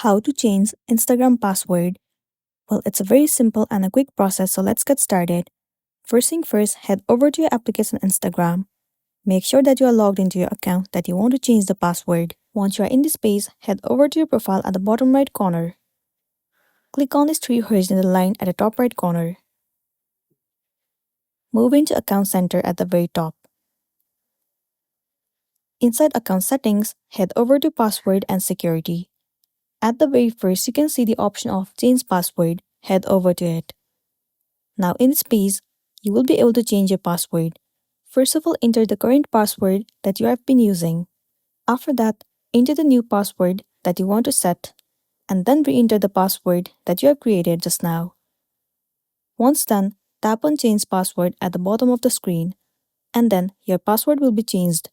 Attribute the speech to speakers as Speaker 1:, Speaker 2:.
Speaker 1: How to change Instagram password? Well, it's a very simple and a quick process, so let's get started. First thing first, head over to your application Instagram. Make sure that you are logged into your account that you want to change the password. Once you are in this page, head over to your profile at the bottom right corner. Click on this three horizontal line at the top right corner. Move into Account Center at the very top. Inside Account Settings, head over to Password and Security. At the very first, you can see the option of Change Password. Head over to it. Now in this page, you will be able to change your password. First of all, enter the current password that you have been using. After that, enter the new password that you want to set, and then re-enter the password that you have created just now. Once done, tap on Change Password at the bottom of the screen, and then your password will be changed.